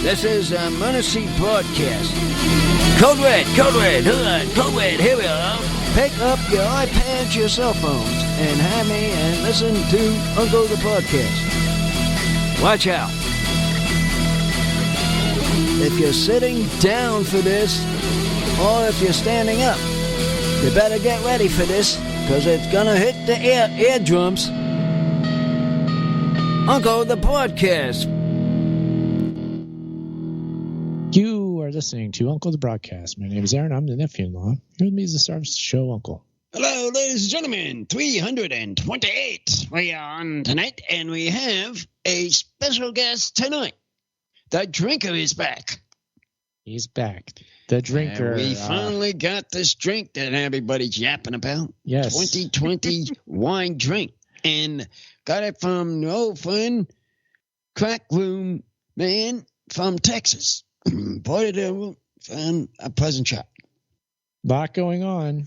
This is a Emergency Broadcast. Code Red, here we are. Pick up your iPads, your cell phones, and have me and listen to Uncle the Podcast. Watch out. If you're sitting down for this, or if you're standing up, you better get ready for this, because it's gonna hit the eardrums. Uncle the Podcast. You are listening to Uncle the Broadcast. My name is Aaron. I'm the nephew-in-law. Here with me is the star of the show, Uncle. Hello, ladies and gentlemen. 328. We are on tonight, and we have a special guest tonight. The drinker is back. He's back. The drinker. We finally got this drink that everybody's yapping about. Yes. 2020 wine drink. And got it from the old friend, Crack Room Man from Texas. Bought it over from a present shop. Lot going on.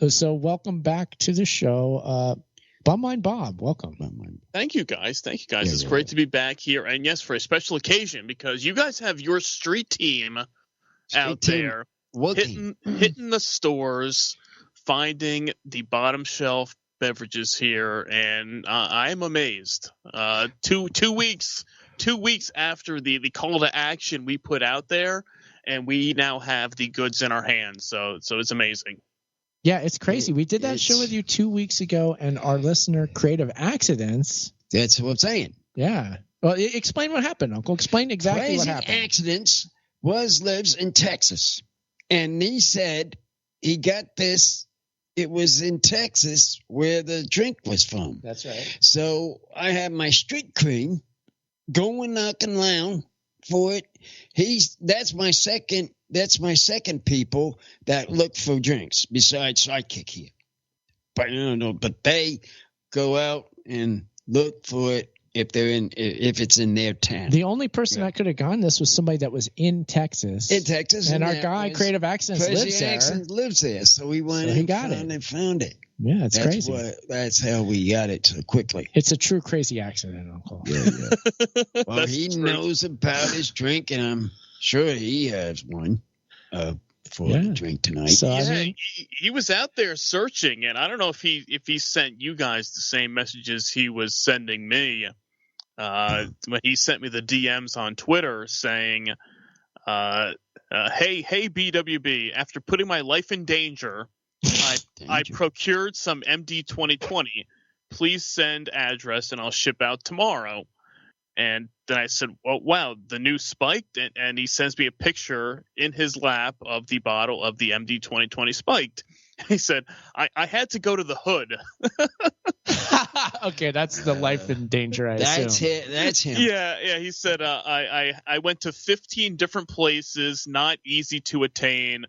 So welcome back to the show. Bumwine Bob, welcome. Thank you, guys. It's great to be back here. And yes, for a special occasion, because you guys have your street team out there hitting the stores, finding the bottom shelf beverages here, and I'm amazed. 2 weeks after the call to action we put out there, and we now have the goods in our hands. So it's amazing. Yeah, it's crazy. We did that show with you 2 weeks ago, and our listener, Creative Accidents. That's what I'm saying. Yeah. Well, explain what happened, Uncle. Explain exactly what happened. Crazy Accidents lives in Texas, and he said he got this. It was in Texas where the drink was from. That's right. So I have my street cream going knocking around for it. That's my second people that look for drinks besides Sidekick here. But but they go out and look for it if it's in their town. The only person that could have gone this was somebody that was in Texas. And our guy, Creative Accidents, lives there. So we went and found it. Yeah, it's crazy. That's how we got it so quickly. It's a true crazy accident, Uncle. Yeah. Well, he knows about his drink, and I'm sure he has one for the drink tonight. So, he was out there searching, and I don't know if he sent you guys the same messages he was sending me. When he sent me the DMs on Twitter saying, hey, BWB, after putting my life in danger, I procured some MD 2020. Please send address and I'll ship out tomorrow. And then I said, well, wow, the news spiked. And he sends me a picture in his lap of the bottle of the MD 2020 spiked. He said, I had to go to the hood. Okay, that's the life in danger, I assume. That's him. Yeah. He said, I went to 15 different places, not easy to attain.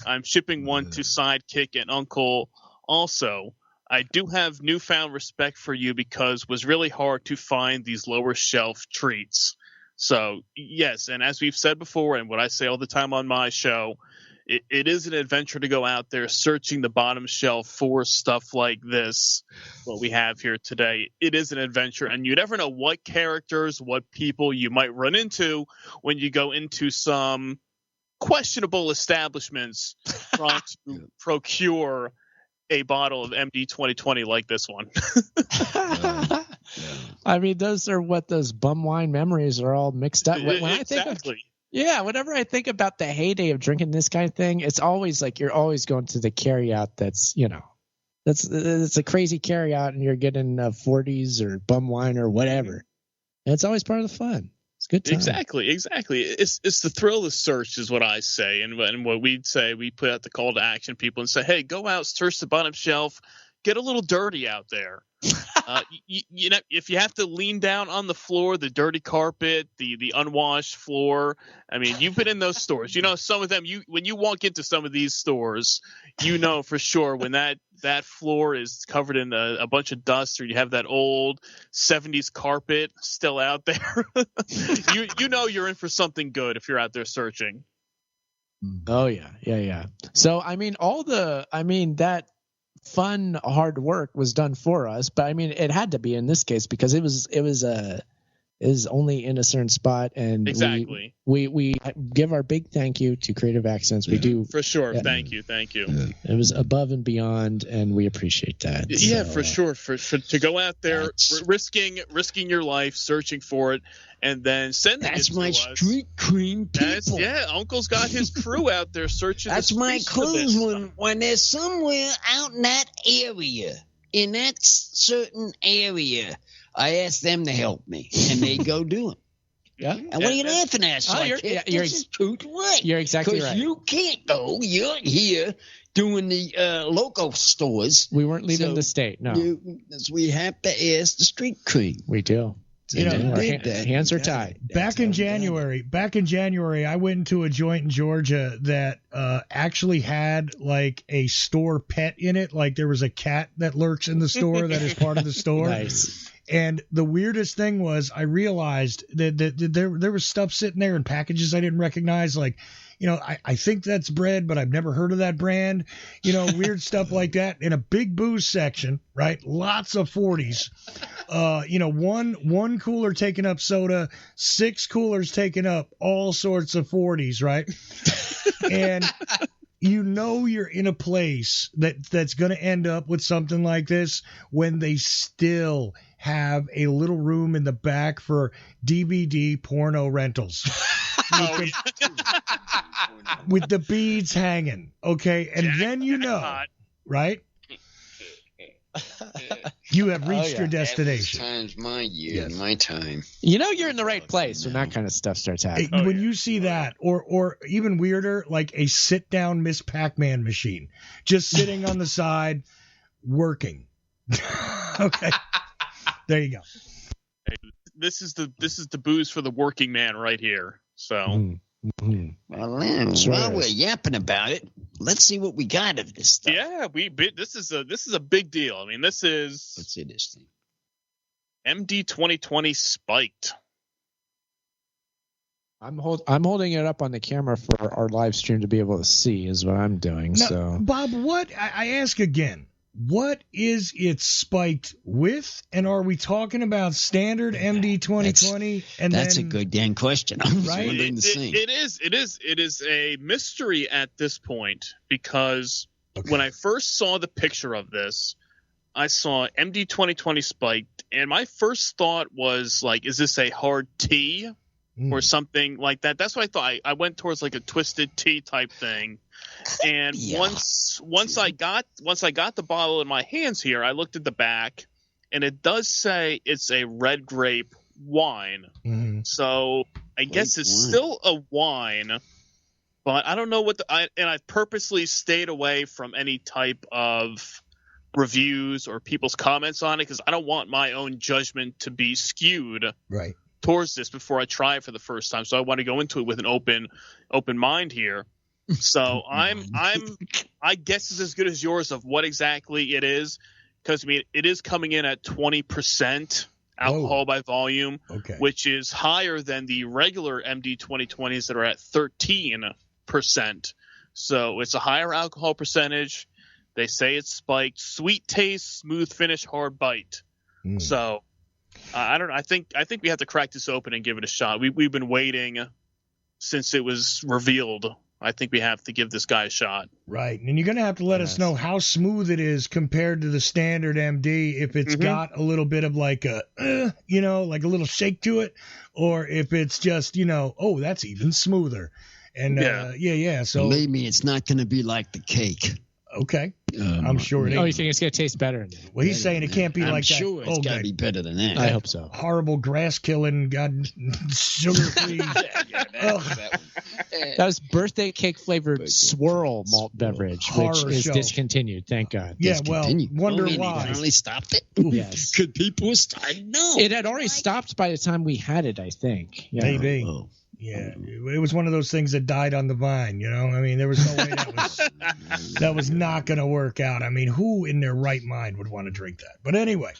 I'm shipping one to Sidekick and Uncle. Also, I do have newfound respect for you because it was really hard to find these lower shelf treats. So, yes, and as we've said before, and what I say all the time on my show, it is an adventure to go out there searching the bottom shelf for stuff like this, what we have here today. It is an adventure, and you never know what characters, what people you might run into when you go into some questionable establishments trying to procure a bottle of MD 2020 like this one. I mean, those are what those bum wine memories are all mixed up. Whenever I think about the heyday of drinking this kind of thing, it's always like you're always going to the carryout it's a crazy carryout and you're getting 40s or bum wine or whatever. And it's always part of the fun. It's a good time. Exactly. It's the thrill of the search is what I say. And what we'd say, we put out the call to action people and say, hey, go out, search the bottom shelf, get a little dirty out there. You know, if you have to lean down on the floor, the dirty carpet, the unwashed floor. I mean, you've been in those stores. You know, some of them, when you walk into some of these stores, you know for sure when that floor is covered in a bunch of dust, or you have that old 70s carpet still out there. you know you're in for something good if you're out there searching. Oh yeah. So I mean, that fun hard work was done for us, but I mean it had to be in this case because it was is only in a certain spot, and exactly. We give our big thank you to Creative Accents. We do for sure. Thank you. It was above and beyond, and we appreciate that. Yeah, for sure. For to go out there, risking your life, searching for it, and then sending it to us. That's my street cream people. Uncle's got his crew out there searching. That's my clues when they're somewhere out in that area, in that certain area. I ask them to help me, and they go do it. Yeah. And what are you laughing at? This is true to life. You're exactly right. Because you can't go. You're here doing the local stores. We weren't leaving the state. No. We have to ask the street cream. We do. Our hands are tied. Back in January, I went into a joint in Georgia that actually had like a store pet in it. Like there was a cat that lurks in the store that is part of the store. Nice. And the weirdest thing was I realized that there was stuff sitting there in packages I didn't recognize. Like, I think that's bread, but I've never heard of that brand. Weird stuff like that. In a big booze section, right? Lots of 40s. One cooler taking up soda, 6 coolers taking up all sorts of 40s, right? And you're in a place that's going to end up with something like this when they still have a little room in the back for DVD porno rentals. With the beads hanging, okay? And then right? You have reached your destination. Time's my year, my time. You're in the right place when that kind of stuff starts happening. When you see that, or even weirder, like a sit-down Miss Pac-Man machine, just sitting on the side, working. Okay, there you go. Hey, this is the booze for the working man right here. So. Mm-hmm. Well, then, while we're yapping about it, let's see what we got of this stuff. Yeah, this is a big deal. I mean, let's see this thing. MD 2020 spiked. I'm holding it up on the camera for our live stream to be able to see is what I'm doing. Now, so Bob, I ask again, what is it spiked with? And are we talking about standard MD 2020? That's a good damn question. Right? It is a mystery at this point because when I first saw the picture of this, I saw MD 2020 spiked, and my first thought was like, is this a hard tea or something like that? That's what I thought. I went towards like a twisted tea type thing. And once I got the bottle in my hands here, I looked at the back, and it does say it's a red grape wine. Mm-hmm. So I guess it's still a wine, but I don't know I purposely stayed away from any type of reviews or people's comments on it because I don't want my own judgment to be skewed towards this before I try it for the first time. So I want to go into it with an open mind here. So I guess it's as good as yours of what exactly it is, because I mean it is coming in at 20% alcohol by volume, which is higher than the regular MD 2020s that are at 13%. So it's a higher alcohol percentage. They say it's spiked, sweet taste, smooth finish, hard bite. So I don't know. I think we have to crack this open and give it a shot. We've been waiting since it was revealed. I think we have to give this guy a shot. Right. And you're going to have to let us know how smooth it is compared to the standard MD, if it's got a little bit of like a, like a little shake to it, or if it's just, that's even smoother. And so believe me, it's not going to be like the cake. Okay. I'm sure it is. Oh, you think it's going to taste better? Well, he's saying it can't be like that. I'm sure it's got to be better than that. I hope so. Horrible grass-killing, sugar-free. That was birthday cake-flavored swirl malt beverage, which is discontinued, thank God. Yeah, well, wonder why. They finally stopped it? Yes. Could people start? No. It had already stopped by the time we had it, I think. Yeah. Maybe. Oh. Yeah, it was one of those things that died on the vine, I mean, there was no way that was not going to work out. I mean, who in their right mind would want to drink that? But anyway,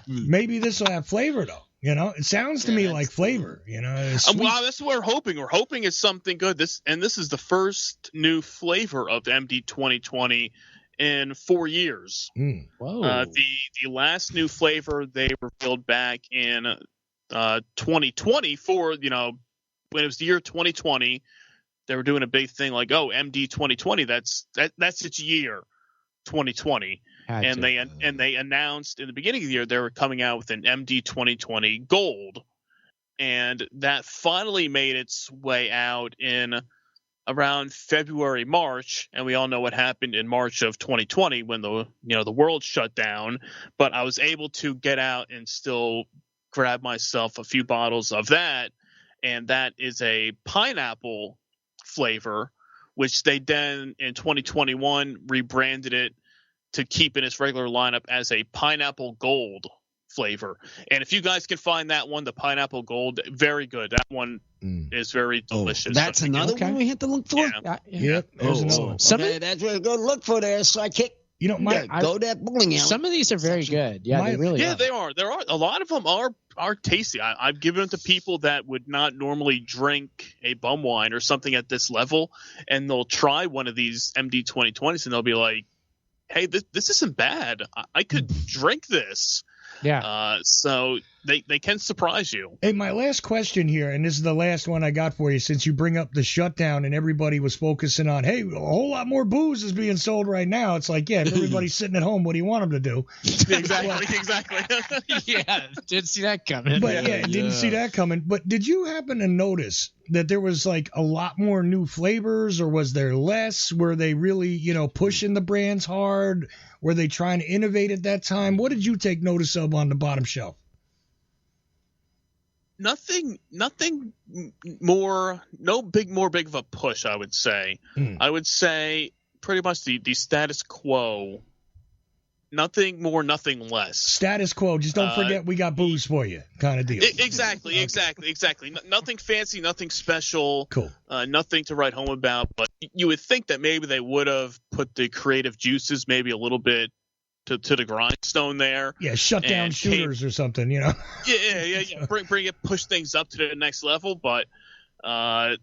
maybe this will have flavor, though. It sounds to me like flavor, Well, that's what we're hoping. We're hoping it's something good. This is the first new flavor of MD 2020 in 4 years. Whoa. The last new flavor they revealed back in 2020 for, when it was the year 2020, they were doing a big thing like, oh, MD 2020, that's its year, 2020. And they announced in the beginning of the year they were coming out with an MD 2020 Gold. And that finally made its way out in around February, March, and we all know what happened in March of 2020 when the world shut down. But I was able to get out and still grab myself a few bottles of that, and that is a pineapple flavor, which they then in 2021 rebranded it to keep in its regular lineup as a pineapple gold flavor. And if you guys can find that one, the pineapple gold, very good. That one is very delicious. That's another one we have to look for? Yeah. There's another one. That's what I go look for there, sidekick. Go that bowling alley. Some of these are very good. Yeah, they really are. They are. There are a lot of them are tasty. I've given them to people that would not normally drink a bum wine or something at this level, and they'll try one of these MD 2020s and they'll be like, "Hey, this isn't bad. I could drink this." Yeah. So they can surprise you. Hey, my last question here, and this is the last one I got for you, since you bring up the shutdown and everybody was focusing on, hey, a whole lot more booze is being sold right now. It's like, yeah, if everybody's sitting at home, what do you want them to do? Exactly. Yeah, didn't see that coming. But didn't see that coming. But did you happen to notice that there was like a lot more new flavors, or was there less? Were they really, pushing the brands hard? Were they trying to innovate at that time? What did you take notice of on the bottom shelf? Nothing more big of a push, I would say. I would say pretty much the status quo. Nothing more, nothing less. Status quo. Just don't forget we got booze for you, kind of deal. Exactly. Nothing fancy, nothing special. Cool. Nothing to write home about. But you would think that maybe they would have put the creative juices maybe a little bit to the grindstone there. Yeah, shut down shooters or something, Yeah. Bring it, push things up to the next level. But no,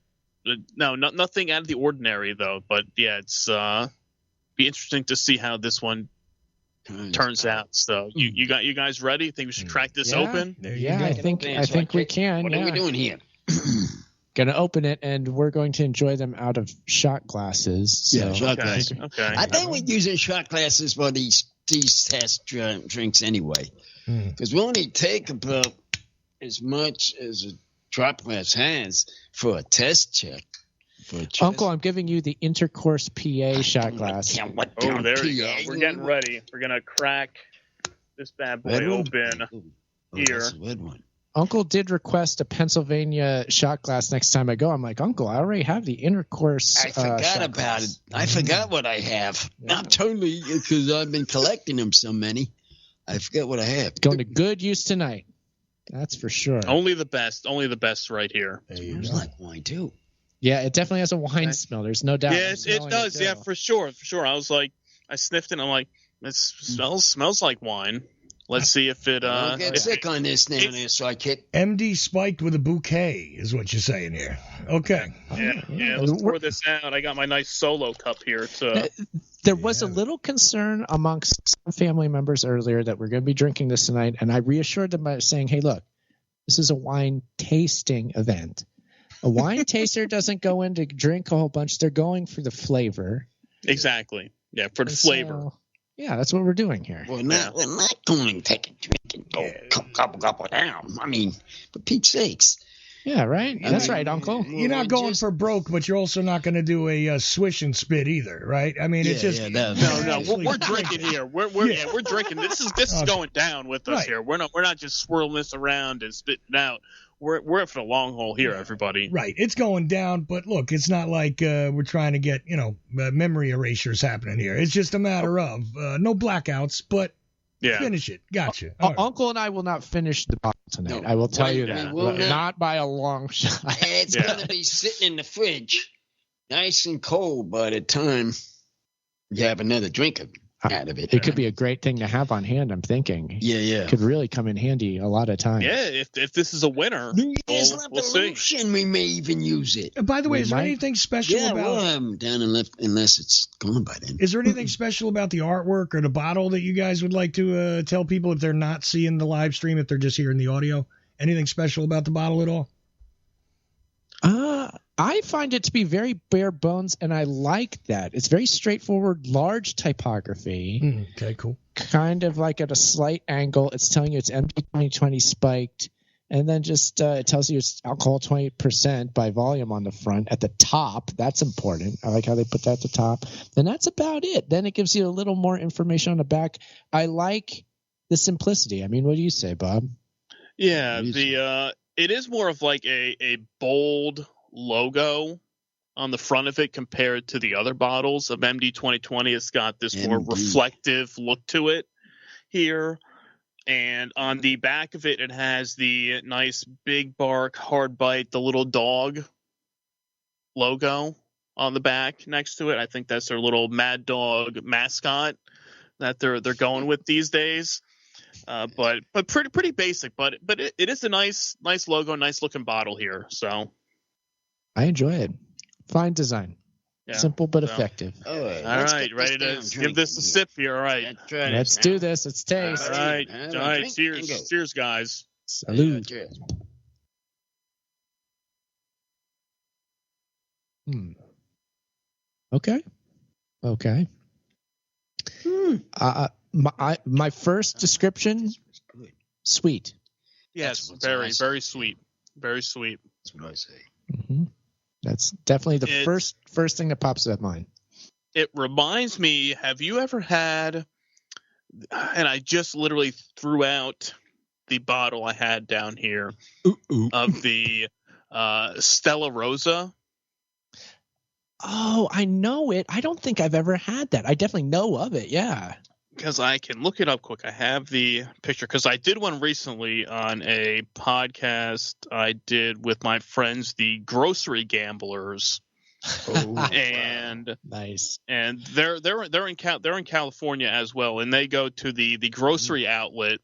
nothing out of the ordinary though. But yeah, it's be interesting to see how this one turns out. So you guys ready? Think we should crack this open? Yeah, I think we can. What are we doing here? Gonna open it, and we're going to enjoy them out of shot glasses. So. Shot glasses. Okay. I think we're using shot glasses for these test drinks anyway, because we only take about as much as a drop glass has for a test check. Uncle, I'm giving you the Intercourse PA shot glass. Oh, there we go. We're getting ready. We're going to crack this bad boy open here. That's a good one. Uncle did request a Pennsylvania shot glass next time I go. I'm like, Uncle, I already have the Intercourse. I forgot about it. I forgot what I have. Not totally, because I've been collecting them so many. I forget what I have. Going to good use tonight. That's for sure. Only the best right here. It smells like wine, too. Yeah, it definitely has a wine smell. There's no doubt. Yes, it does. Yeah, for sure. I was like, I sniffed it and I'm like, it smells like wine. Let's see if it. I'll get sick on this now, so I kick. MD spiked with a bouquet is what you're saying here. Okay. Yeah. Let's pour this out. I got my nice solo cup here. There was a little concern amongst some family members earlier that we're going to be drinking this tonight, and I reassured them by saying, "Hey, look, this is a wine tasting event. A wine taster doesn't go in to drink a whole bunch. They're going for the flavor." Exactly. Yeah, for the flavor. Yeah, that's what we're doing here. We're not going to take a drink and go gobble down. I mean, for Pete's sakes. Yeah, right. That's right, Uncle. You're not going for broke, but you're also not going to do a swish and spit either, right? I mean, it's just no. We're drinking here. We're drinking. This is going down with us here. We're not just swirling this around and spitting out. We're for the long haul here, everybody. Right. It's going down, but look, it's not like we're trying to get, memory erasures happening here. It's just a matter of no blackouts, but finish it. Gotcha. Right. Uncle and I will not finish the bottle tonight. I will tell you that. Not by a long shot. It's going to be sitting in the fridge, nice and cold by the time you have another drink out of it. It could be a great thing to have on hand, I'm thinking. Yeah. It could really come in handy a lot of times. Yeah, if this is a winner, we'll see. We may even use it. By the way, is there anything special about... Yeah, we'll have them down and left unless it's gone by then. Is there anything special about the artwork or the bottle that you guys would like to tell people if they're not seeing the live stream, if they're just hearing the audio? Anything special about the bottle at all? I find it to be very bare bones, and I like that. It's very straightforward, large typography. Okay, cool. Kind of like at a slight angle. It's telling you it's MD 2020 spiked, and then just it tells you it's alcohol 20% by volume on the front. At the top, that's important. I like how they put that at the top. And that's about it. Then it gives you a little more information on the back. I like the simplicity. I mean, what do you say, Bob? Yeah, it is more of like a bold logo on the front of it compared to the other bottles of MD 2020. It's got this more reflective look to it here. And on the back of it, it has the nice big bark, hard bite, the little dog logo on the back next to it. I think that's their little Mad Dog mascot that they're going with these days. But pretty basic, but it is a nice logo, nice looking bottle here. So I enjoy it. Fine design. Yeah, simple but effective. All right, ready to give this a sip here. All right. Let's do this. Let's taste. All right. Cheers, guys. Salud. Okay. My first description, sweet. Yes, very sweet. Very sweet. That's what I say. Mm-hmm. That's definitely the first thing that pops up mind. It reminds me, have you ever had, and I just literally threw out the bottle I had down here of the Stella Rosa. Oh, I know it. I don't think I've ever had that. I definitely know of it, yeah. Because I can look it up quick. I have the picture because I did one recently on a podcast I did with my friends, the Grocery Gamblers. And nice. And they're in California as well, and they go to the grocery outlet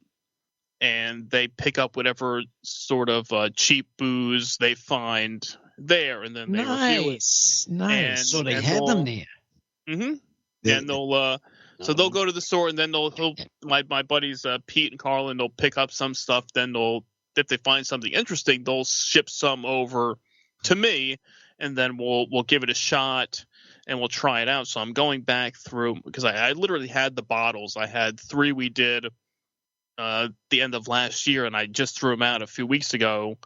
and they pick up whatever sort of cheap booze they find there, and then they review it. Nice. So they have them there. Mm-hmm. And they'll so they'll go to the store, and then my buddies Pete and Carlin, they'll pick up some stuff. Then if they find something interesting, they'll ship some over to me, and then we'll give it a shot and we'll try it out. So I'm going back through because I literally had the bottles. I had 3 we did the end of last year, and I just threw them out a few weeks ago.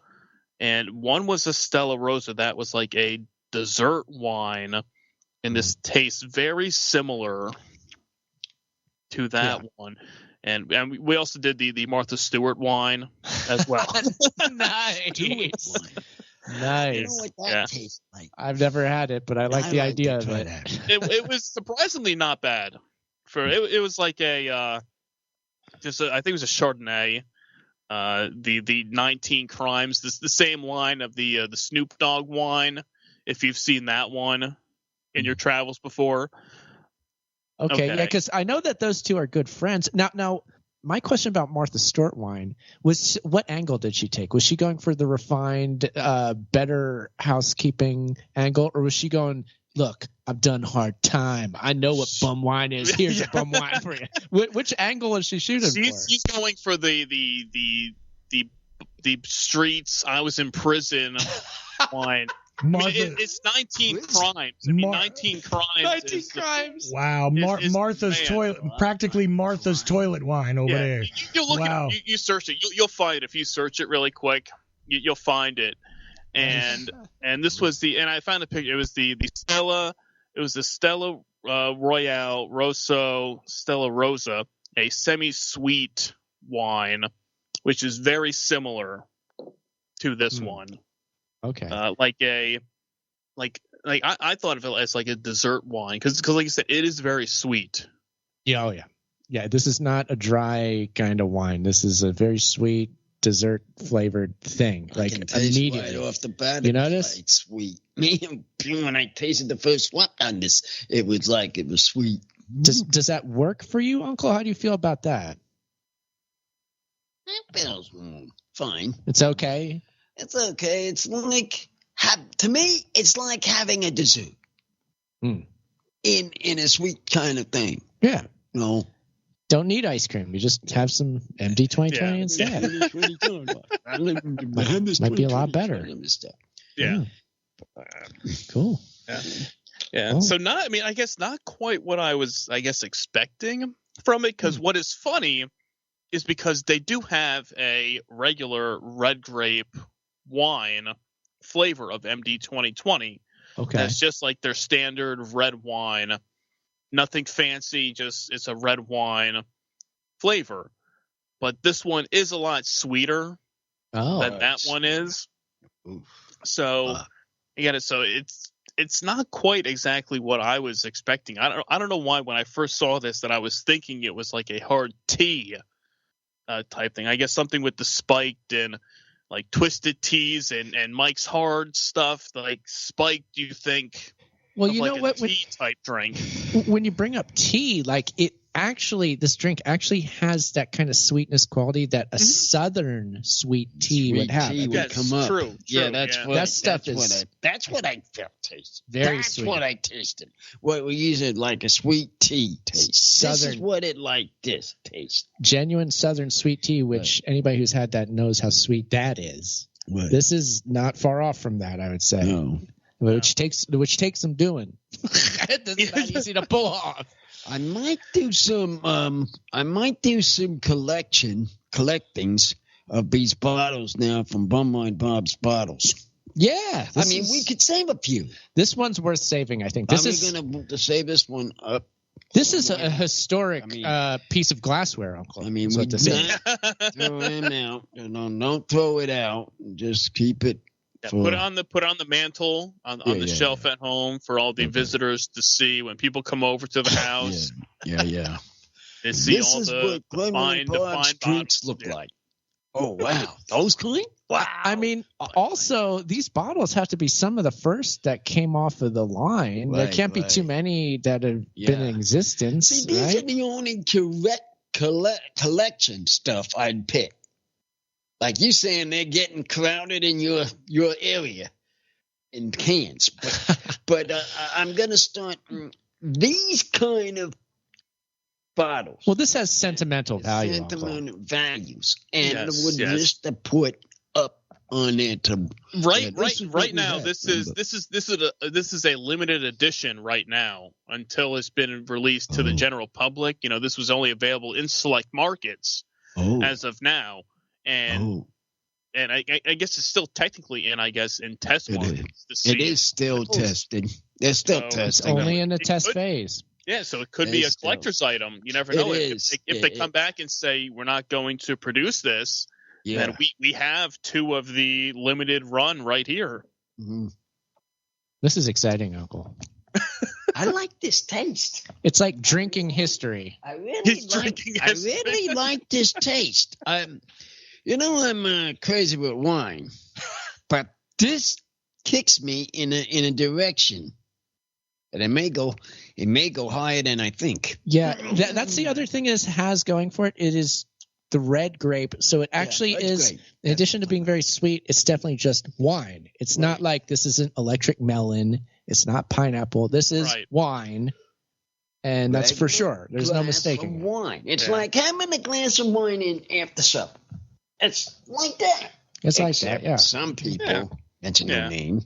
And one was a Stella Rosa that was like a dessert wine, and this tastes very similar to that one. And we also did the Martha Stewart wine as well. Nice. You know what that tastes like? I've never had it, but I like the idea of it. It was surprisingly not bad. It was like I think it was a Chardonnay. The 19 Crimes, the same line of the Snoop Dogg wine. If you've seen that one in your travels before. Okay, yeah, because I know that those two are good friends. Now, my question about Martha Stewart wine was, what angle did she take? Was she going for the refined, better housekeeping angle, or was she going, look, I've done hard time. I know what bum wine is. Here's a bum wine for you. Which angle is she shooting for? She's going for the streets. I was in prison wine. It's 19 crimes. 19 crimes. 19 crimes. Wow, Martha's toilet, practically Martha's toilet wine over there. You look it up. You search it. You'll find it if you search it really quick. You'll find it. And this was and I found a picture. It was the Stella. It was the Stella Stella Rosa, a semi-sweet wine, which is very similar to this one. Okay. I thought of it as like a dessert wine because like you said, it is very sweet. Yeah. Oh yeah. Yeah. This is not a dry kind of wine. This is a very sweet dessert flavored thing. Like immediately right off the bat, you notice? Like sweet. When I tasted the first one on this, it was sweet. Does that work for you, Uncle? How do you feel about that? It feels fine. It's okay. It's okay. It's like to me, it's like having a dessert in a sweet kind of thing. Yeah. You know, Don't need ice cream. You just have some MD 2020 instead. Might be a lot better. Yeah. Cool. Yeah. Oh. So I guess not quite what I was, expecting from it. Because what is funny is because they do have a regular red grape wine flavor of MD 2020. Okay. That's just like their standard red wine. Nothing fancy, just it's a red wine flavor. But this one is a lot sweeter than that one is. So so it's not quite exactly what I was expecting. I don't know why when I first saw this that I was thinking it was like a hard tea type thing. I guess something with the spiked and like twisted teas and Mike's Hard stuff like spiked. You think? Well, you know what? Tea type drink. When you bring up tea, like this drink actually has that kind of sweetness quality that a southern sweet tea would have. Tea would come up. True. Yeah, that's what I felt tasted. Very sweet. That's what I tasted. What we use it like a sweet tea taste. Southern. This is what it like this taste. Genuine southern sweet tea, which anybody who's had that knows how sweet that is. Right. This is not far off from that, I would say. No. Which takes some doing. This is not easy to pull off. I might do some collectings of these bottles now from Bumwine Bob's bottles. Yeah. We could save a few. This one's worth saving, I think. We're going to save this one up. This is a historic piece of glassware, Uncle. We not throw them out. Don't throw it out. Just keep it. Yeah, put it on the mantle on the shelf at home for all the visitors to see when people come over to the house. Yeah. They see this all is the what fine drinks look like. Oh wow, those clean. Wow. Also these bottles have to be some of the first that came off of the line. There can't be too many that have been in existence. See, these are the only collection stuff I'd pick. Like you saying, they're getting crowded in your area in cans, but I'm gonna start these kind of bottles. Well, this has sentimental value. Sentimental values, and would just to put up on it. Right now, this is a limited edition right now until it's been released to the general public. This was only available in select markets as of now. And I guess it's still technically in test markets. It is still tested. They're still testing. It's only in the test phase. Yeah, so it could be a collector's item. You never know. If they come back and say we're not going to produce this, then we have two of the limited run right here. Mm-hmm. This is exciting, Uncle. I like this taste. It's like drinking history. I really like this taste. I'm crazy with wine, but this kicks me in a direction, and it may go higher than I think. Yeah, that's the other thing it has going for it. It is the red grape, so it actually is. Great. In addition to being very sweet, it's definitely just wine. It's not like this isn't electric melon. It's not pineapple. This is wine, and that's for sure. There's no mistaking. Wine. It's like having a glass of wine after supper. It's like that. It's like that. Yeah. Some people, mention their name,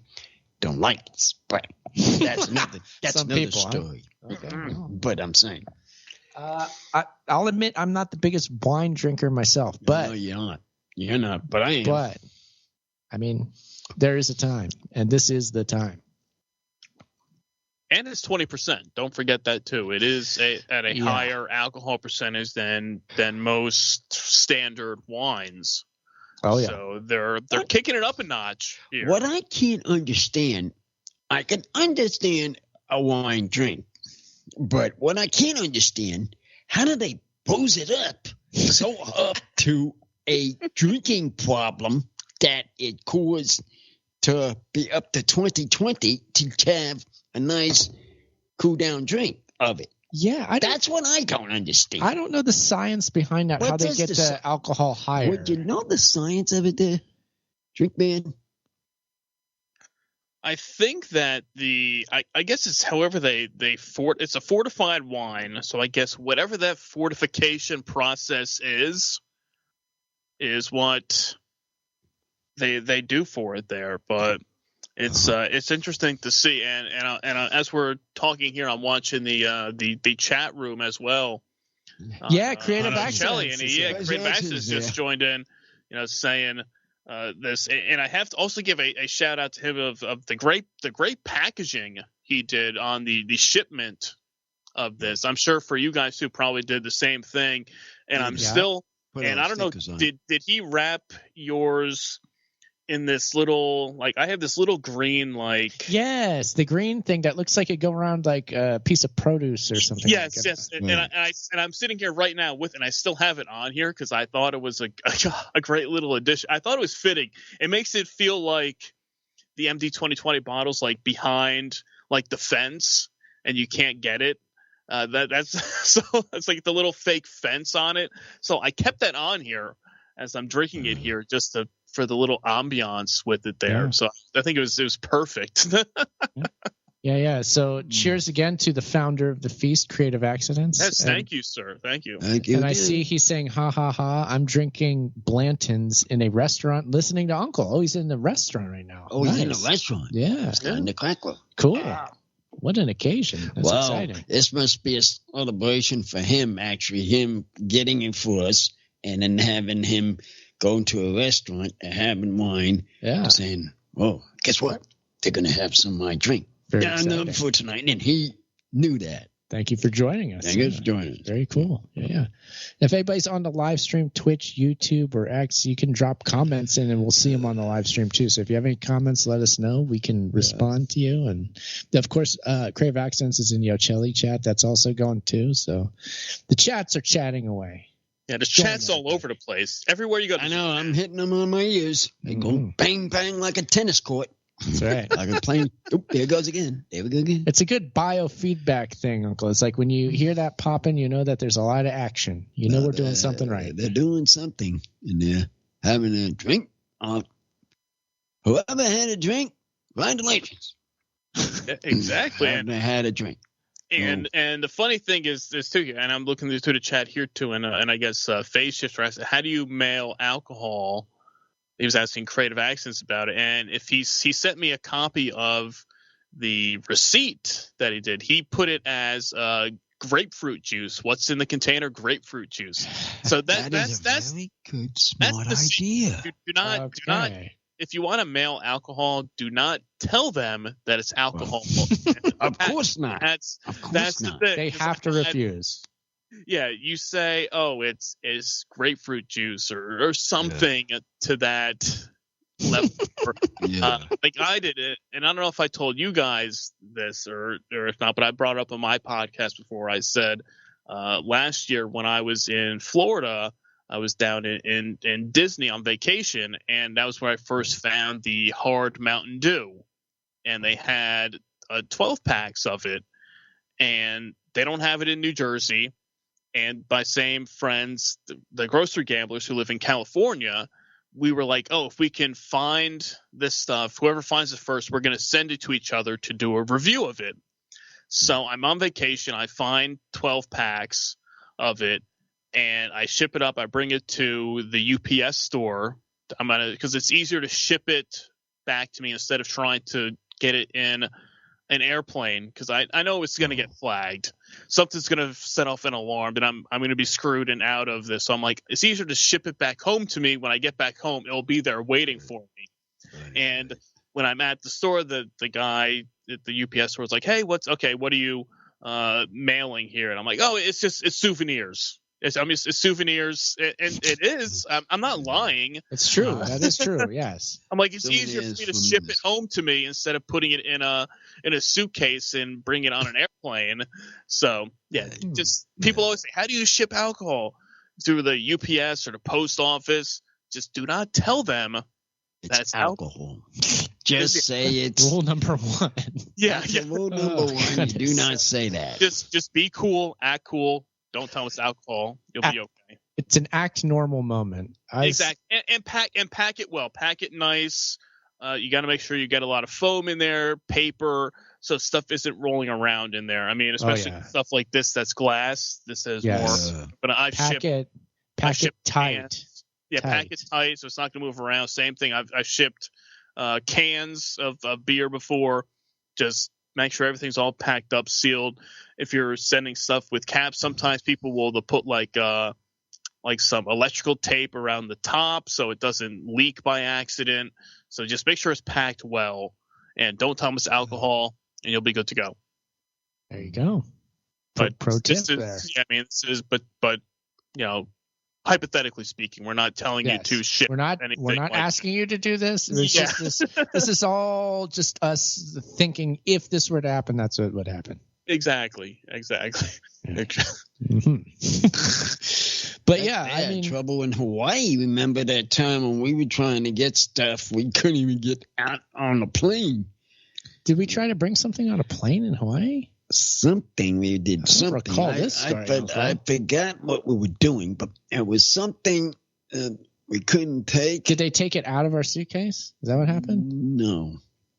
don't like it, but that's another. That's another story. Huh? Okay. But I'm saying. I'll admit I'm not the biggest wine drinker myself, but no, you're not. You're not, but I am. But there is a time, and this is the time. And it's 20%. Don't forget that too. It is at a higher alcohol percentage than most standard wines. Oh yeah. So they're kicking it up a notch here. What I can't understand, I can understand a wine drink, but what I can't understand, how do they booze it up so up to a drinking problem that it caused to be up to 2020 to have a nice cool down drink of it. Yeah, that's what I don't understand. I don't know the science behind that. How they get the alcohol higher? Would you know the science of it, there, drink man? I think that I guess it's however it's a fortified wine. So I guess whatever that fortification process is what they do for it there. But it's interesting to see. And as we're talking here, I'm watching the chat room as well. Creative Accents. Creative Accents just joined in, saying this, and I have to also give a shout out to him of the great packaging he did on the shipment of this. I'm sure for you guys who probably did the same thing, and I don't know, did he wrap yours in this little, I have this little green, yes, the green thing that looks like it go around like a piece of produce or something. Yes. And I'm sitting here right now and I still have it on here because I thought it was a great little addition. I thought it was fitting. It makes it feel like the MD 2020 bottles behind the fence and you can't get it. That's like the little fake fence on it. So I kept that on here as I'm drinking it here just for the little ambiance with it there. Yeah. So I think it was perfect. Yeah. So cheers again to the founder of the feast, Creative Accidents. Yes, thank you, sir. Thank you. Thank you. And I see he's saying, ha, ha, ha, I'm drinking Blanton's in a restaurant listening to Uncle. Oh, he's in the restaurant right now. Oh, nice. He's in a restaurant. Yeah. He's in the crackle. Cool. What an occasion. That's exciting. This must be a celebration for him, actually, him getting it for us and then having him going to a restaurant and having wine, saying, "Oh, guess what? They're going to have some of my drink down there for tonight." And he knew that. Thank you for joining us. Thank you for joining us. Very cool. Yeah. If anybody's on the live stream, Twitch, YouTube, or X, you can drop comments in and we'll see them on the live stream too. So if you have any comments, let us know. We can respond to you. And of course, Crave Accents is in Yocelli chat. That's also going too. So the chats are chatting away. Yeah, the chat's all over the place. Everywhere you go. I know. I'm hitting them on my ears. They go bang, bang like a tennis court. That's right. Like a plane. Oh, there it goes again. There we go again. It's a good biofeedback thing, Uncle. It's like when you hear that popping, you know that there's a lot of action. You know we're doing something right. They're doing something. And they're having a drink. Whoever had a drink, congratulations. Exactly. Whoever had a drink. And the funny thing is too, and I'm looking through the chat here too, and I guess Phase Shifter asked, how do you mail alcohol? He was asking Creative Accents about it, and if he sent me a copy of the receipt that he did, he put it as grapefruit juice. What's in the container? Grapefruit juice. So that's a very good, smart idea. Do not. If you want to mail alcohol, do not tell them that it's alcohol. Of course not. That's not. the thing. They have to refuse. Yeah, you say, "Oh, it's grapefruit juice" or something to that level. Like I did it, and I don't know if I told you guys this or if not, but I brought it up on my podcast before. I said last year when I was in Florida, I was down in Disney on vacation, and that was where I first found the hard Mountain Dew. And they had 12 packs of it, and they don't have it in New Jersey. And by same friends, the grocery gamblers who live in California, we were like, oh, if we can find this stuff, whoever finds it first, we're going to send it to each other to do a review of it. So I'm on vacation. I find 12 packs of it. And I ship it up. I bring it to the UPS store. Because it's easier to ship it back to me instead of trying to get it in an airplane. Because I know it's going to get flagged. Something's going to set off an alarm, and I'm going to be screwed and out of this. So I'm like, it's easier to ship it back home to me. When I get back home, it'll be there waiting for me. Right. And when I'm at the store, the guy at the UPS store is like, hey, what are you mailing here? And I'm like, oh, it's souvenirs. It's souvenirs, and it is. I'm not lying. It's true. That is true. Yes. I'm like, it's easier for me to ship it home to me instead of putting it in a suitcase and bring it on an airplane. So yeah, just people always say, how do you ship alcohol? Through the UPS or the post office. Just do not tell them that's alcohol. Just say it's rule number one. Yeah. Rule number one. You do not say that. Just be cool, act cool. Don't tell us alcohol. You'll be okay. It's an act normal moment. Exactly. And pack it well. Pack it nice. You got to make sure you get a lot of foam in there, paper, so stuff isn't rolling around in there. I mean, especially stuff like this that's glass. This has more. But I've shipped tight. Cans. Yeah, pack it tight so it's not going to move around. Same thing. I've shipped cans of beer before. Just make sure everything's all packed up, sealed. If you're sending stuff with caps, sometimes people they'll put like some electrical tape around the top so it doesn't leak by accident. So just make sure it's packed well, and don't tell them it's alcohol, and you'll be good to go. There you go. But pro tip there. Yeah, I mean, this is, but hypothetically speaking, we're not telling you to ship. We're not asking you to do this. This is all just us thinking if this were to happen, that's what would happen. Exactly. Yeah. But I had trouble in Hawaii. Remember that time when we were trying to get stuff, we couldn't even get out on the plane. Did we try to bring something on a plane in Hawaii? Something we did. I don't recall this story. I forgot what we were doing, but it was something we couldn't take. Did they take it out of our suitcase? Is that what happened? No.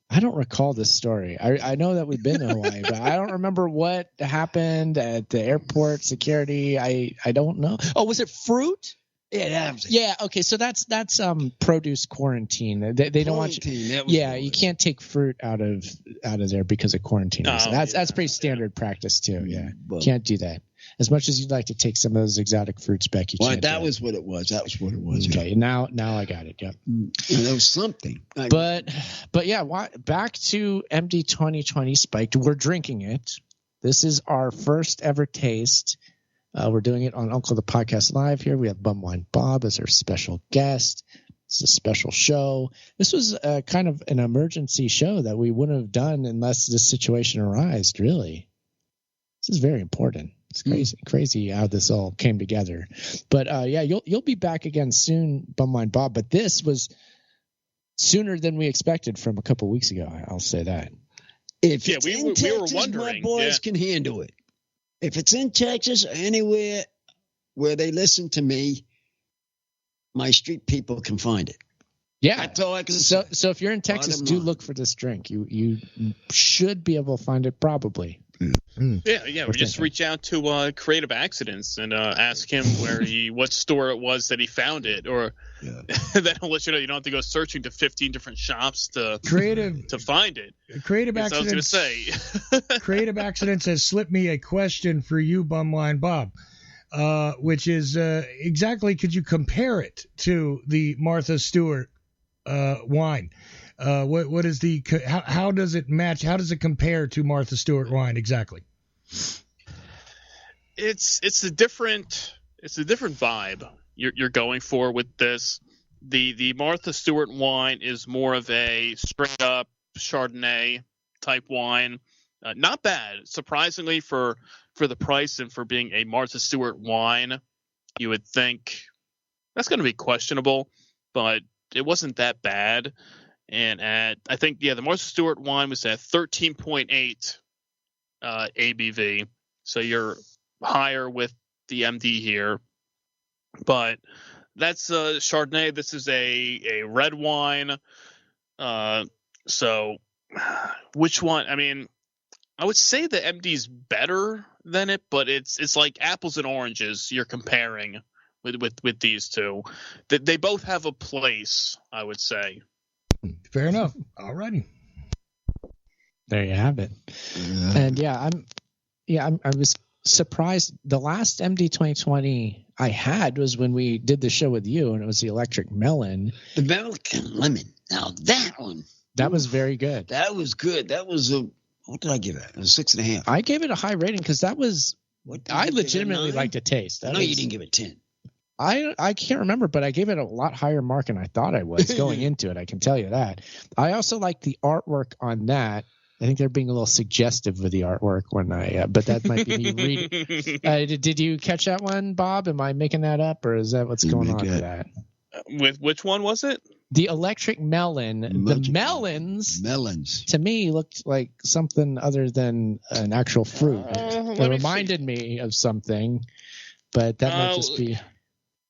I don't recall this story. I know that we've been in Hawaii, but I don't remember what happened at the airport security. I don't know. Oh, was it fruit? Yeah, that was it. Yeah, okay. So that's produce quarantine. They don't want you. Yeah, you can't take fruit out of there because of quarantine. So that's pretty standard practice too. Yeah, can't do that. As much as you'd like to take some of those exotic fruits back, you can't. That was what it was. Okay, now I got it. Yep. There was something. But yeah, back to MD 2020 Spiked. We're drinking it. This is our first ever taste. We're doing it on Uncle the Podcast Live here. We have Bumwine Bob as our special guest. It's a special show. This was kind of an emergency show that we wouldn't have done unless this situation arose, really. This is very important. It's crazy how this all came together. But you'll be back again soon, Bumwine Bob. But this was sooner than we expected from a couple weeks ago. I'll say that. If it's in Texas, we were wondering, my boys can handle it. If it's in Texas or anywhere where they listen to me, my street people can find it. Yeah. That's all I can say. So if you're in Texas, do look for this drink. You should be able to find it probably. Yeah. We just reach out to Creative Accidents and ask him what store it was that he found it, or that'll let you know. You don't have to go searching to 15 different shops to find it. Creative Accidents. I was going to say. Creative Accidents has slipped me a question for you, Bumwine Bob, which is exactly, could you compare it to the Martha Stewart wine? What is how does it match? How does it compare to Martha Stewart wine exactly? It's a different vibe you're going for with this. The Martha Stewart wine is more of a straight up Chardonnay type wine. Not bad, surprisingly for the price and for being a Martha Stewart wine. You would think that's going to be questionable, but it wasn't that bad. And I think the Martha Stewart wine was at 13.8 ABV, so you're higher with the MD here. But that's Chardonnay. This is a red wine. So which one? I mean, I would say the MD's better than it, but it's like apples and oranges you're comparing with these two. They both have a place, I would say. Fair enough. All righty. There you have it. And I was surprised. The last MD 2020 I had was when we did the show with you, and it was the Electric Melon. The American Lemon. Now that one. That was very good. That was good. That was what did I give it? It was 6.5. I gave it a high rating because that was. I legitimately liked the taste. No, you didn't give it 10. I can't remember, but I gave it a lot higher mark than I thought I was going into it. I can tell you that. I also like the artwork on that. I think they're being a little suggestive with the artwork but that might be me reading. Did you catch that one, Bob? Am I making that up, or is that what's going on with that? With which one was it? The Electric Melon. The melons to me looked like something other than an actual fruit. It reminded me of something, but that might just be.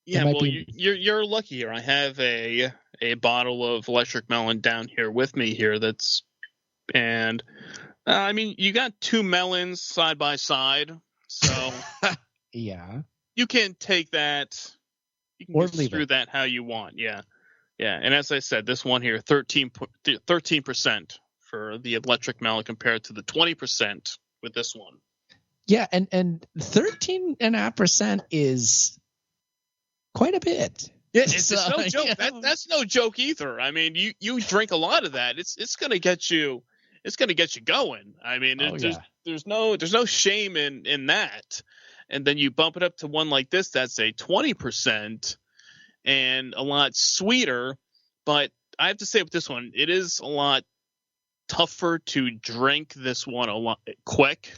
Yeah, well, you're lucky here. I have a a bottle of Electric Melon down here with me here. I mean, you got two melons side by side, so yeah, you can take that. You can construe that how you want. Yeah. And as I said, this one here, 13% for the Electric Melon compared to the 20% with this one. Yeah, and 13.5% is quite a bit. It's no joke. Yeah. That's no joke either. I mean, you drink a lot of that. It's gonna get you. It's gonna get you going. I mean, there's no shame in that. And then you bump it up to one like this. That's a 20% and a lot sweeter. But I have to say with this one, it is a lot tougher to drink this one a lot quick.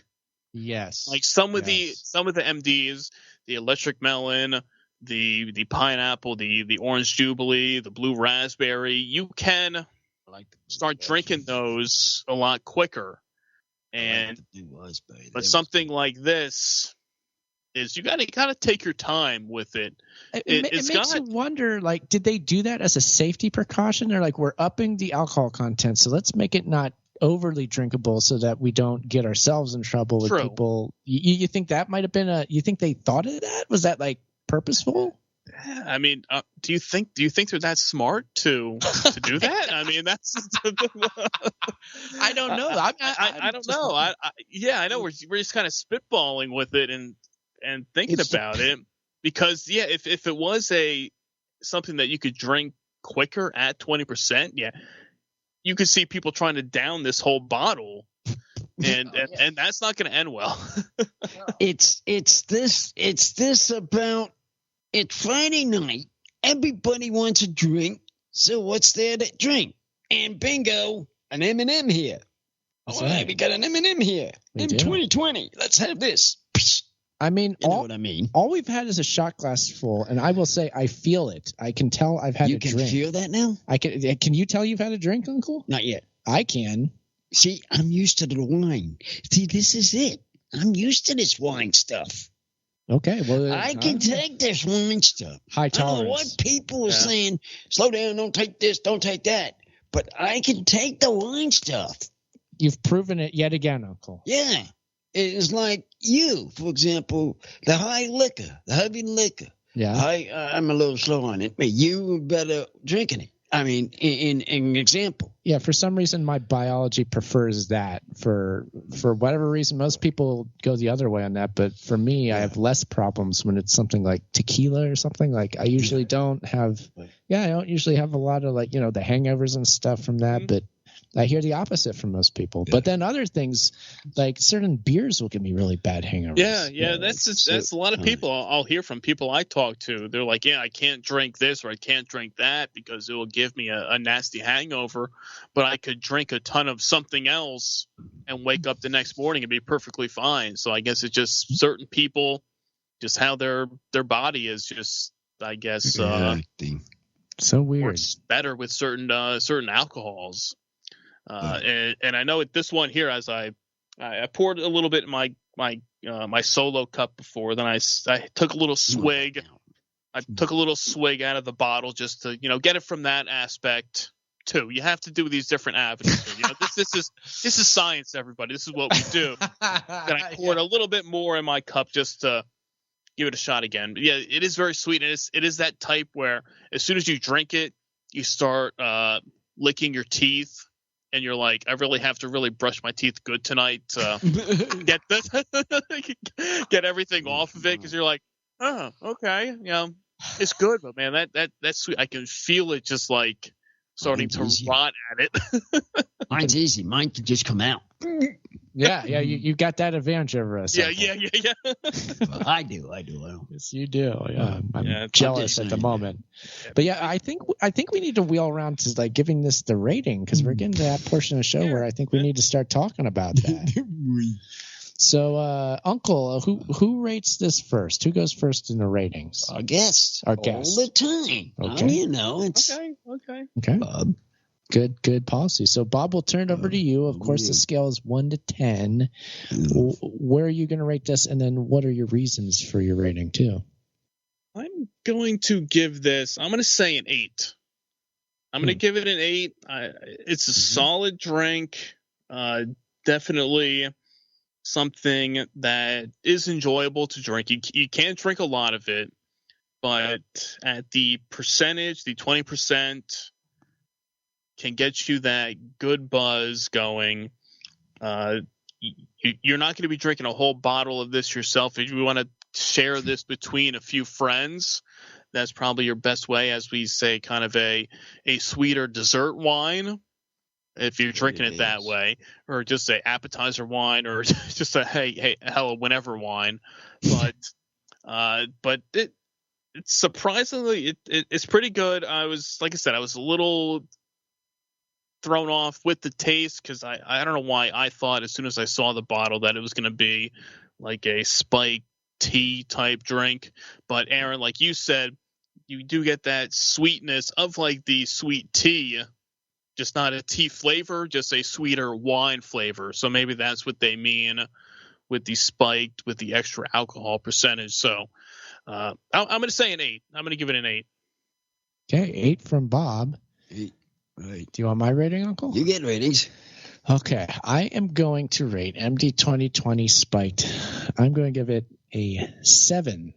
Yes. Like some of the MDs, the Electric Melon, the pineapple, the orange jubilee, the blue raspberry, you can start drinking those a lot quicker. And but something like this is you gotta take your time with it. It makes you wonder, like, did they do that as a safety precaution? They're like, we're upping the alcohol content, so let's make it not overly drinkable so that we don't get ourselves in trouble with people. You think that might have been you think they thought of that? Was that like purposeful? I mean, do you think they're that smart to do that? I mean, that's. I don't know. I don't know. I know we're just kind of spitballing with it and thinking about it because if it was something that you could drink quicker at 20%, you could see people trying to down this whole bottle, and that's not going to end well. It's this about. It's Friday night. Everybody wants a drink. So what's there to drink? And bingo, an M&M here. All right, we got an M&M here. In 2020. Let's have this. I mean, you know what I mean? All we've had is a shot glass full, and I will say I feel it. I can tell I've had a drink. You can feel that now? I can. Can you tell you've had a drink, Uncle? Not yet. I can. See, I'm used to the wine. See, this is it. I'm used to this wine stuff. Okay, well, I can take this wine stuff. High tolerance. I don't know what people are saying. Slow down, don't take this, don't take that. But I can take the wine stuff. You've proven it yet again, Uncle. Yeah, it's like you, for example, the heavy liquor. Yeah, I'm a little slow on it, but you were better drinking it. I mean, in an example. Yeah, for some reason, my biology prefers that. For whatever reason, most people go the other way on that. But for me, I have less problems when it's something like tequila or something. Like I usually don't have. Yeah, I don't usually have a lot of the hangovers and stuff from that. But I hear the opposite from most people. But then other things, like certain beers, will give me really bad hangovers. Yeah, that's a lot of people. I'll hear from people I talk to. They're like, I can't drink this or I can't drink that because it will give me a nasty hangover. But I could drink a ton of something else and wake up the next morning and be perfectly fine. So I guess it's just certain people, just how their body is just, I guess, so weird. Works better with certain alcohols. And I know at this one here, as I poured a little bit in my solo cup before, then I took a little swig. I took a little swig out of the bottle just to get it from that aspect too. You have to do these different avenues. This is science, everybody. This is what we do. Then I poured a little bit more in my cup just to give it a shot again. But yeah, it is very sweet, and it is that type where as soon as you drink it, you start licking your teeth. And you're like, I really have to really brush my teeth good tonight to get everything off of it because you're like, oh, okay, it's good, but man, that's sweet. I can feel it just like starting to rot at it. Mine's easy. Mine can just come out. Yeah, you got that advantage over us. Yeah. I do. Yes, you do. Yeah, I'm jealous at the moment. But yeah, I think we need to wheel around to giving this the rating because we're getting to that portion of the show where I think we need to start talking about that. So, Uncle, who rates this first? Who goes first in the ratings? Our guest. All the time. Okay. It's okay. Bob. Good policy. So, Bob, we'll turn it over to you. Of course, the scale is 1 to 10. Where are you going to rate this, and then what are your reasons for your rating too? I'm going to give this. I'm going to say an 8. I'm going to give it an 8. It's a solid drink. Definitely something that is enjoyable to drink. You can't drink a lot of it, but at the percentage, the 20%, can get you that good buzz going. You're not going to be drinking a whole bottle of this yourself. If you want to share this between a few friends, that's probably your best way, as we say, kind of a sweeter dessert wine, if you're drinking it that way, or just a appetizer wine, or just a hell whenever wine. But it's surprisingly it's pretty good. I was a little thrown off with the taste, because I don't know why I thought as soon as I saw the bottle that it was going to be like a spiked tea type drink. But Aaron, like you said, you do get that sweetness of like the sweet tea, just not a tea flavor, just a sweeter wine flavor. So maybe that's what they mean with the spiked, with the extra alcohol percentage. So I'm going to say an 8. I'm going to give it an 8. Okay, 8 from Bob. 8. Right. Do you want my rating, Uncle? You get ratings. Okay, I am going to rate MD 2020 Spiked. I'm going to give it a 7.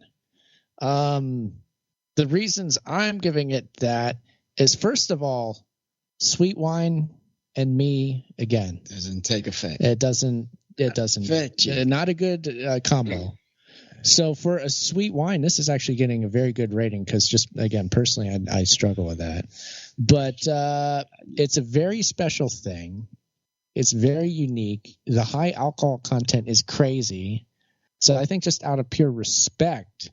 The reasons I'm giving it that is, first of all, sweet wine and me, again, doesn't take effect. It doesn't. Fetch. Not a good combo. So for a sweet wine, this is actually getting a very good rating, because just, again, personally, I struggle with that. But it's a very special thing. It's very unique. The high alcohol content is crazy. So I think just out of pure respect,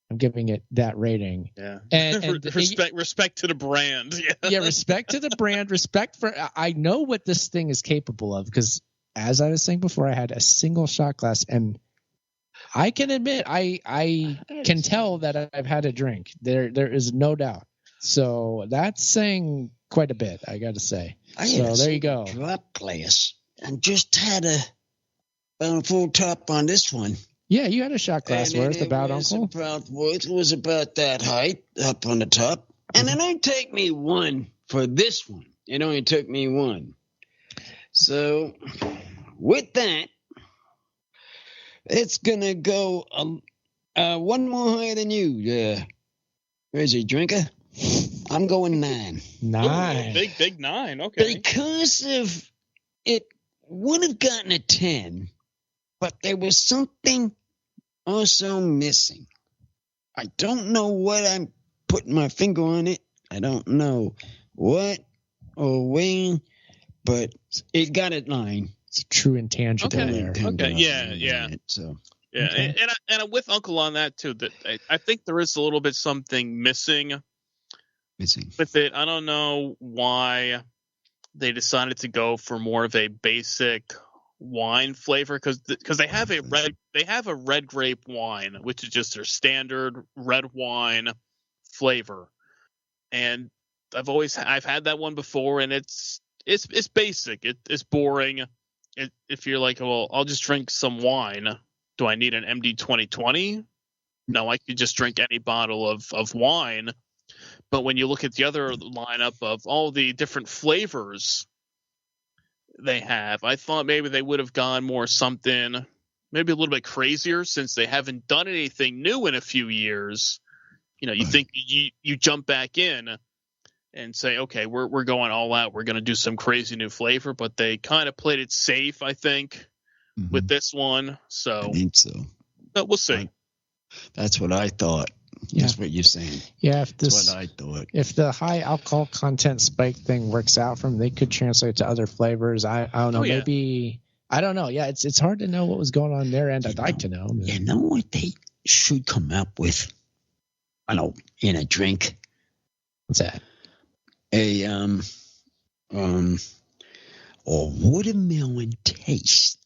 I'm giving it that rating. Yeah. And respect to the brand. Yeah, respect to the brand. Respect for, I know what this thing is capable of, because as I was saying before, I had a single shot glass, and I can admit I can tell that I've had a drink. There is no doubt. So that's saying quite a bit, I got to say. So there you go. Drop glass and just had a full top on this one. Yeah, you had a shot glass worth about, Uncle. It was about that height up on the top. And it only took me one for this one. It only took me one. So with that, it's going to go one more higher than you. Where's your drinker? I'm going 9. 9. Oh, big 9. Okay. Because of it would have gotten a 10, but there was something also missing. I don't know what, I'm putting my finger on it. I don't know what or when, but it got a 9. It's a true intangible there. Okay. Yeah. So. Yeah, okay. and I'm with Uncle on that too. That I think there is a little bit something missing with it. I don't know why they decided to go for more of a basic wine flavor, because they have a red grape wine, which is just their standard red wine flavor, and I've had that one before, and it's basic. It's boring. If you're like, well, I'll just drink some wine. Do I need an MD 2020? No, I could just drink any bottle of wine. But when you look at the other lineup of all the different flavors they have, I thought maybe they would have gone more something, maybe a little bit crazier, since they haven't done anything new in a few years. You think you jump back in and say, okay, we're going all out. We're going to do some crazy new flavor, but they kind of played it safe, I think, with this one. So I think so. But we'll see. That's what I thought. Yeah. That's what you're saying. Yeah, that's what I thought. If the high alcohol content spike thing works out for them, they could translate to other flavors. I don't know. Maybe, I don't know. Yeah, it's hard to know what was going on their end. I'd like to know. You know what they should come up with? I know, in a drink. What's that? A watermelon taste.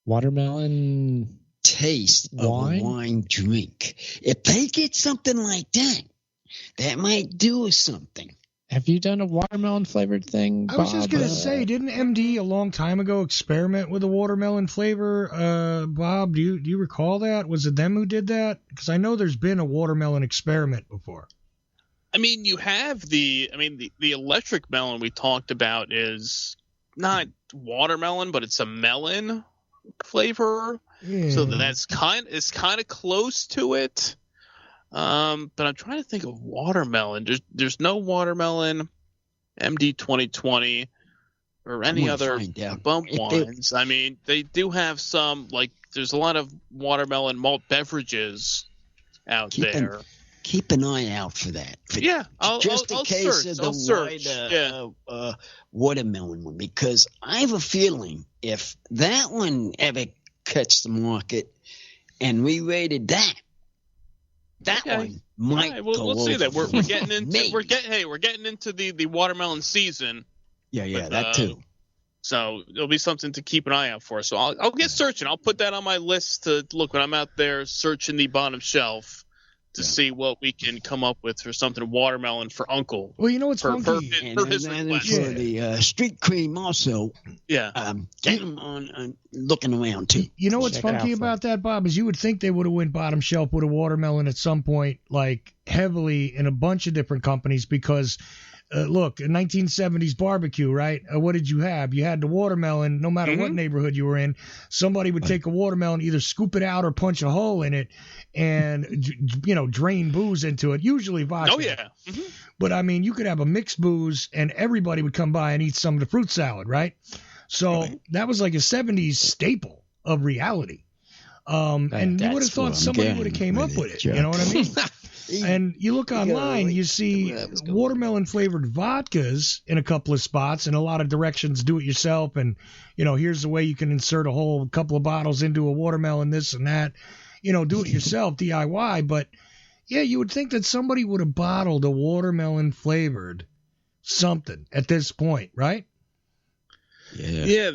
Watermelon taste wine? Of a wine drink. If they get something like that might do something. Have you done a watermelon flavored thing, Bob? I was just going to say, didn't MD a long time ago experiment with a watermelon flavor? Bob, do you recall that? Was it them who did that? Because I know there's been a watermelon experiment before. I mean, you have the electric melon we talked about is not watermelon, but it's a melon flavor. Yeah. So it's kind of close to it. But I'm trying to think of watermelon. There's no watermelon MD 2020 or any other bump wines. I mean, they do have some, like, there's a lot of watermelon malt beverages out there. Keep an eye out for that. I'll search. Watermelon one, because I have a feeling if that one ever cuts the market and we rated that one might go we'll see that. We're getting into we're getting into the watermelon season. Yeah, that too. So it'll be something to keep an eye out for. So I'll get searching. I'll put that on my list to look when I'm out there searching the bottom shelf to see what we can come up with for something watermelon for Uncle. Well, you know what's funky? For the street cream also. Yeah. Get them on looking around too. You know what's funky about that, Bob, is you would think they would have went bottom shelf with a watermelon at some point, like heavily in a bunch of different companies, because look, 1970s barbecue, right? What did you have? You had the watermelon, no matter what neighborhood you were in. Somebody would take a watermelon, either scoop it out or punch a hole in it and, drain booze into it, usually vodka. Oh, yeah. Mm-hmm. But, I mean, you could have a mixed booze and everybody would come by and eat some of the fruit salad, right? So that was like a 70s staple of reality. And you would have thought somebody would have came up with it. You know what I mean? And you look online, you see watermelon-flavored vodkas in a couple of spots, and a lot of directions, do it yourself, and, here's the way you can insert a whole couple of bottles into a watermelon, this and that. Do it yourself, DIY. But, yeah, you would think that somebody would have bottled a watermelon-flavored something at this point, right? Yeah,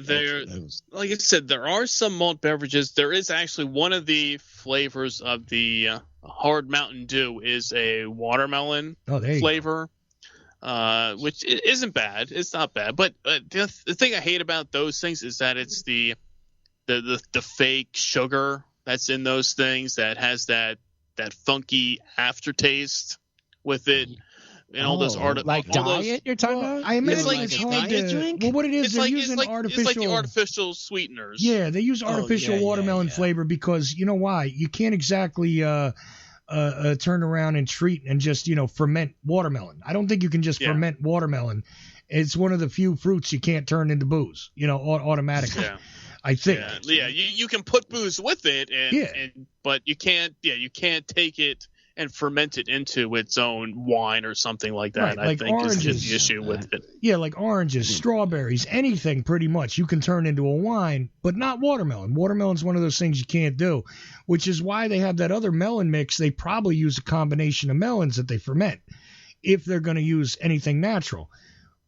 like I said, there are some malt beverages. There is actually one of the flavors of the Hard Mountain Dew is a watermelon flavor, which isn't bad. It's not bad. But the thing I hate about those things is that it's the fake sugar that's in those things that has that funky aftertaste with it. And all those diet you're talking about? I imagine it's hard to drink. Well, what it is, they're using artificial. It's like the artificial sweeteners. Yeah, they use artificial watermelon flavor because you know why? You can't exactly turn around and treat and just ferment watermelon. I don't think you can just ferment watermelon. It's one of the few fruits you can't turn into booze. Automatically. Yeah. I think. Yeah. You can put booze with it, but you can't. Yeah, you can't take it and ferment it into its own wine or something like that. Right, like I think oranges, is the issue with it. Yeah, like oranges, strawberries, anything pretty much you can turn into a wine, but not watermelon. Watermelon's one of those things you can't do, which is why they have that other melon mix. They probably use a combination of melons that they ferment if they're going to use anything natural.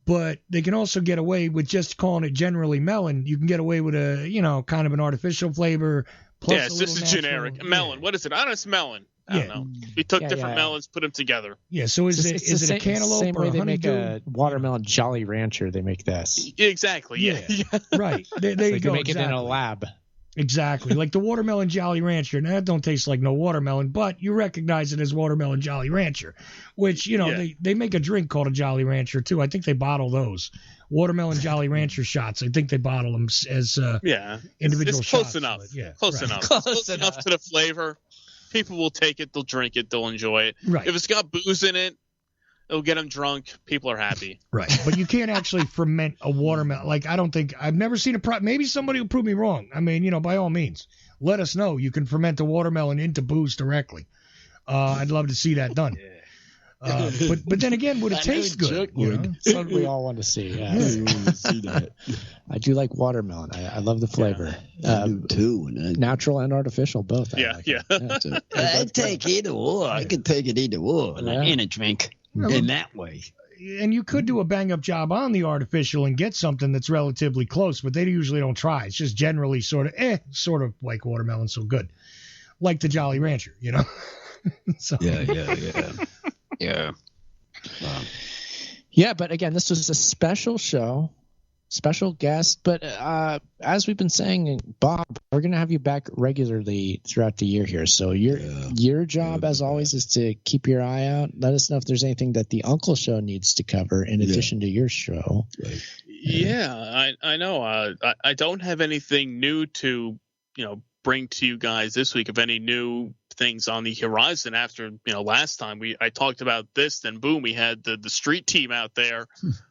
But they can also get away with just calling it generally melon. You can get away with a, kind of an artificial flavor. Plus it's just a generic melon. What is it? I don't know. It's melon. I don't know. We took different melons, put them together. Yeah, so is it a cantaloupe same or way a they make honeydew? a watermelon Jolly Rancher, they make this. Exactly, yeah. Right. There you go. They make it in a lab. Exactly. Like the watermelon Jolly Rancher. Now, that don't taste like no watermelon, but you recognize it as watermelon Jolly Rancher, which, they make a drink called a Jolly Rancher, too. I think they bottle those. Watermelon Jolly Rancher shots. I think they bottle them as individual it's shots. Close enough. Close enough to the flavor. People will take it. They'll drink it. They'll enjoy it. Right. If it's got booze in it, it'll get them drunk. People are happy. Right. But you can't actually ferment a watermelon. Like, I've never seen maybe somebody will prove me wrong. I mean, by all means, let us know. You can ferment a watermelon into booze directly. I'd love to see that done. But then again, would it taste good? That's what we all want to see. Yeah. See that. I do like watermelon. I love the flavor. I do too. Natural and artificial, both. I'd take either or. I could take it either or in a drink in that way. And you could do a bang-up job on the artificial and get something that's relatively close, but they usually don't try. It's just generally sort of like watermelon, so good. Like the Jolly Rancher, So. Yeah. Yeah, but again, this was a special show special guest. But as we've been saying, Bob, we're going to have you back regularly throughout the year here. So your job, as always, is to keep your eye out. Let us know if there's anything that the Uncle Show needs to cover in addition to your show. Right. Yeah, I know. I don't have anything new to, bring to you guys this week of any new things on the horizon after, last time I talked about this, then boom, we had the street team out there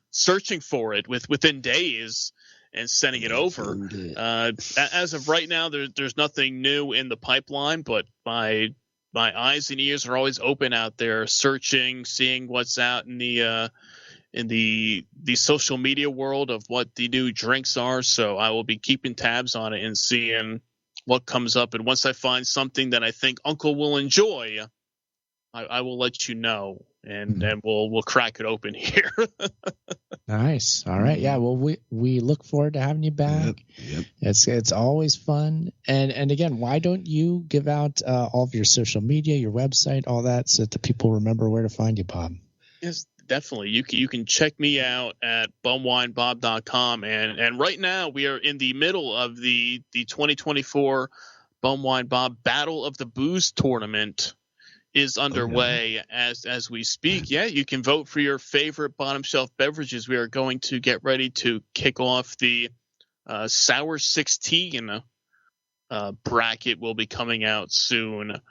searching for it within days and sending it over. As of right now, there's nothing new in the pipeline, but my eyes and ears are always open out there, searching, seeing what's out in the social media world of what the new drinks are. So I will be keeping tabs on it and seeing what comes up. And once I find something that I think Uncle will enjoy, I will let you know, and we'll crack it open here. Nice. All right. Yeah. Well, we look forward to having you back. Yep. It's always fun. And again, why don't you give out all of your social media, your website, all that, so that the people remember where to find you, Bob? Yes, definitely. You can check me out at bumwinebob.com. And right now we are in the middle of the 2024 Bumwine Bob Battle of the Booze tournament is underway as we speak. Yeah, you can vote for your favorite bottom shelf beverages. We are going to get ready to kick off the Sour 16 bracket will be coming out soon,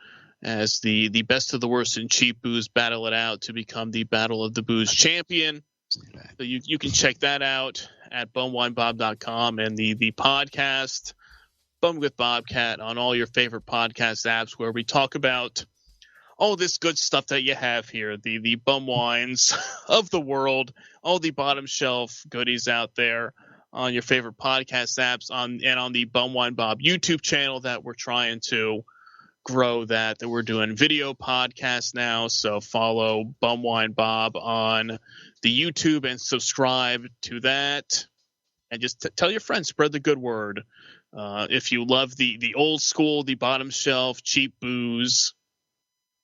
as the best of the worst and cheap booze battle it out to become the Battle of the Booze champion. So you can check that out at bumwinebob.com, and the podcast Bum with Bobcat on all your favorite podcast apps, where we talk about all this good stuff that you have here, the bum wines of the world, all the bottom shelf goodies out there on your favorite podcast apps, on the Bumwine Bob YouTube channel that we're trying to grow, that we're doing video podcasts now. So follow Bumwine Bob on the YouTube and subscribe to that, and just tell your friends, spread the good word. If you love the old school, the bottom shelf, cheap booze,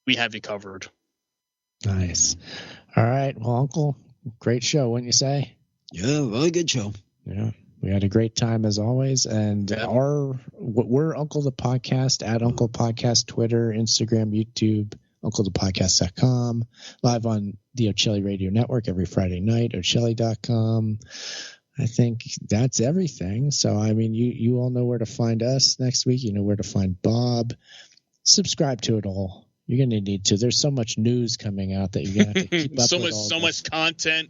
we have you covered. Nice. All right. Well, Uncle, great show, wouldn't you say? Yeah, really good show. Yeah. We had a great time as always. And we're Uncle the Podcast, at Uncle Podcast, Twitter, Instagram, YouTube, UncleThePodcast.com, live on the O'Chelly Radio Network every Friday night, O'Chelly.com. I think that's everything. So, I mean, you all know where to find us next week. You know where to find Bob. Subscribe to it all. You're going to need to. There's so much news coming out that you're going to have to keep up with so much content.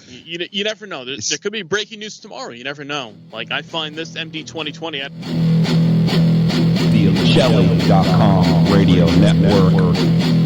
You never know. There could be breaking news tomorrow. You never know. Like, I find this MD 2020 at the O'Chelly.com radio network.